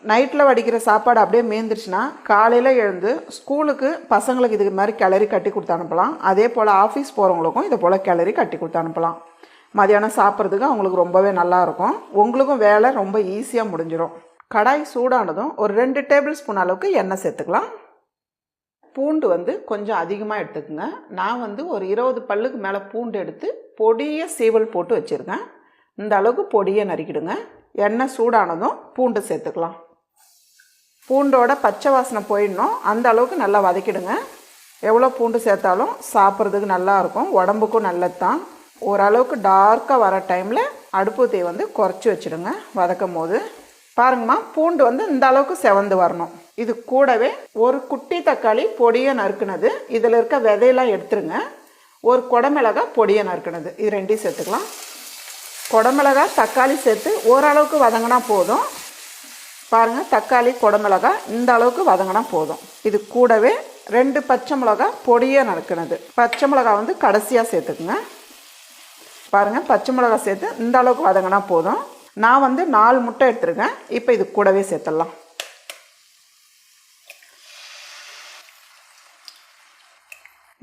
நைட்டில் வடிக்கிற சாப்பாடு அப்படியே மேய்ந்துருச்சுன்னா காலையில் எழுந்து ஸ்கூலுக்கு பசங்களுக்கு இதுக்கு மாதிரி கிளறி கட்டி கொடுத்து அனுப்பலாம். அதே போல் ஆஃபீஸ் போகிறவங்களுக்கும் இதை போல் கிளறி கட்டி கொடுத்து அனுப்பலாம். மதியானம் சாப்பிட்றதுக்கு அவங்களுக்கு ரொம்பவே நல்லாயிருக்கும். உங்களுக்கும் வேலை ரொம்ப ஈஸியாக முடிஞ்சிடும். கடாய் சூடானதும் ஒரு 2 டேபிள் ஸ்பூன் அளவுக்கு எண்ணெய் சேர்த்துக்கலாம். பூண்டு கொஞ்சம் அதிகமாக எடுத்துக்கோங்க. நான் ஒரு 20 பல்லுக்கு மேலே பூண்டு எடுத்து பொடியை சீவல் போட்டு வச்சுருக்கேன். இந்த அளவுக்கு பொடியை நறுக்கிடுங்க. எண்ணெய் சூடானதும் பூண்டு சேர்த்துக்கலாம். பூண்டோட பச்சை வாசனை போயிடணும், அந்த அளவுக்கு நல்லா வதக்கிடுங்க. எவ்வளோ பூண்டு சேர்த்தாலும் சாப்பிட்றதுக்கு நல்லாயிருக்கும், உடம்புக்கும் நல்லது தான். ஓரளவுக்கு டார்க்காக வர டைமில் அடுப்பு தீ குறைச்சி வச்சுடுங்க. வதக்கும் போது பாருங்கம்மா, பூண்டு இந்த அளவுக்கு செவந்து வரணும். இது கூடவே ஒரு குட்டி தக்காளி பொடியை நறுக்குனது, இதில் இருக்க விதையெல்லாம் எடுத்துருங்க. ஒரு குடமிளகாய் பொடியை நறுக்குனது, இது 2 சேர்த்துக்கலாம். குடமிளகாய் தக்காளி சேர்த்து ஓரளவுக்கு வதங்கினா போதும். பாருங்கள், தக்காளி குடமிளகாய் இந்த அளவுக்கு வதங்கினா போதும். இது கூடவே 2 பச்சை மிளகாய் பொடியை நறுக்குனது. பச்சை மிளகாய் கடைசியாக சேர்த்துக்குங்க. பாருங்கள், பச்சை மிளகாய் சேர்த்து இந்த அளவுக்கு வதங்கினா போதும். நான் 4 முட்டை எடுத்துருக்கேன். இப்போ இது கூடவே சேர்த்துடலாம்.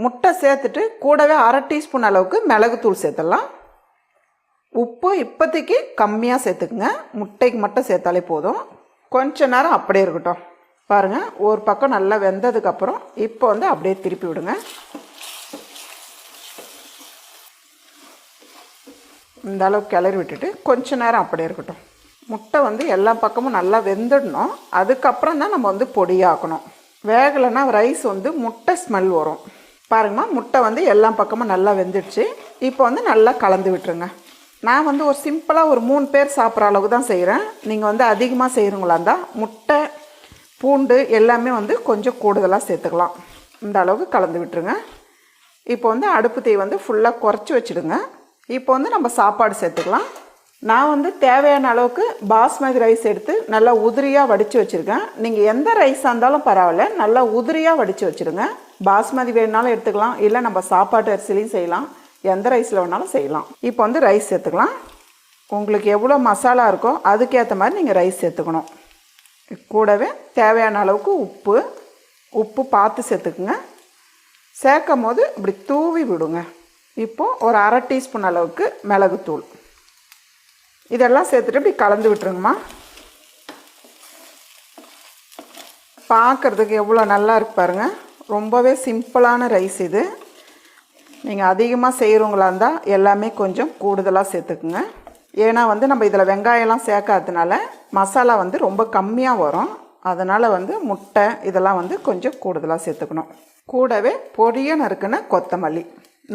முட்டை சேர்த்துட்டு கூடவே 1/2 டீஸ்பூன் அளவுக்கு மிளகுத்தூள் சேர்த்துடலாம். உப்பு இப்போதைக்கு கம்மியாக சேர்த்துக்குங்க, முட்டைக்கு மட்டும் சேர்த்தாலே போதும். கொஞ்ச நேரம் அப்படியே இருக்கட்டும். பாருங்கள், ஒரு பக்கம் நல்லா வெந்ததுக்கப்புறம் இப்போ அப்படியே திருப்பி விடுங்க. இந்த அளவுக்கு கிளறி விட்டுட்டு கொஞ்ச நேரம் அப்படியே இருக்கட்டும். முட்டை எல்லா பக்கமும் நல்லா வெந்துடணும். அதுக்கப்புறம் தான் நம்ம பொடியாக்கணும். வேகலைன்னா ரைஸ் முட்டை ஸ்மெல் வரும். பாருங்கம்மா, முட்டை எல்லா பக்கமும் நல்லா வெந்துடுச்சு. இப்போ நல்லா கலந்து விட்டுருங்க. நான் ஒரு சிம்பிளாக ஒரு 3 பேர் சாப்பிட்ற அளவுக்கு தான் செய்கிறேன். நீங்கள் அதிகமாக செய்கிறவங்களா இருந்தால் முட்டை பூண்டு எல்லாமே கொஞ்சம் கூடுதலாக சேர்த்துக்கலாம். இந்த அளவுக்கு கலந்து விட்டுருங்க. இப்போ அடுப்பு தீ ஃபுல்லாக குறைச்சி வச்சுடுங்க. இப்போ நம்ம சாப்பாடு சேர்த்துக்கலாம். நான் தேவையான அளவுக்கு பாஸ்மதி ரைஸ் எடுத்து நல்லா உதிரியாக வடித்து வச்சுருக்கேன். நீங்கள் எந்த ரைஸாக இருந்தாலும் பரவாயில்ல, நல்லா உதிரியாக வடித்து வச்சுருங்க. பாஸ்மதி வேணுனாலும் எடுத்துக்கலாம், இல்லை நம்ம சாப்பாட்டு அரிசிலையும் செய்யலாம், எந்த ரைஸில் வேணாலும் செய்யலாம். இப்போ ரைஸ் சேர்த்துக்கலாம். உங்களுக்கு எவ்வளோ மசாலா இருக்கோ அதுக்கேற்ற மாதிரி நீங்கள் ரைஸ் சேர்த்துக்கணும். கூடவே தேவையான அளவுக்கு உப்பு பார்த்து சேர்த்துக்குங்க. சேர்க்கும் போது இப்படி தூவி விடுங்க. இப்போது ஒரு 1/2 டீஸ்பூன் அளவுக்கு மிளகுத்தூள் இதெல்லாம் சேர்த்துட்டு இப்படி கலந்து விட்டுருங்கம்மா. பார்க்குறதுக்கு எவ்வளோ நல்லா இருக்கு பாருங்கள். ரொம்பவே சிம்பிளான ரைஸ் இது. நீங்கள் அதிகமாக செய்கிறவங்களா இருந்தால் எல்லாமே கொஞ்சம் கூடுதலாக சேர்த்துக்குங்க. ஏன்னா நம்ம இதில் வெங்காயம்லாம் சேர்க்காததுனால மசாலா ரொம்ப கம்மியாக வரும். அதனால் முட்டை இதெல்லாம் கொஞ்சம் கூடுதலாக சேர்த்துக்கணும். கூடவே பொடியை நறுக்குன கொத்தமல்லி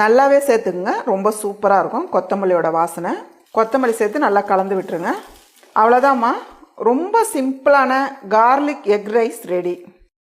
நல்லாவே சேர்த்துக்குங்க. ரொம்ப சூப்பராக இருக்கும் கொத்தமல்லியோட வாசனை. கொத்தமல்லி சேர்த்து நல்லா கலந்து விட்டுருங்க. அவ்வளோதாம்மா, ரொம்ப சிம்பிளான கார்லிக் எக் ரைஸ் ரெடி.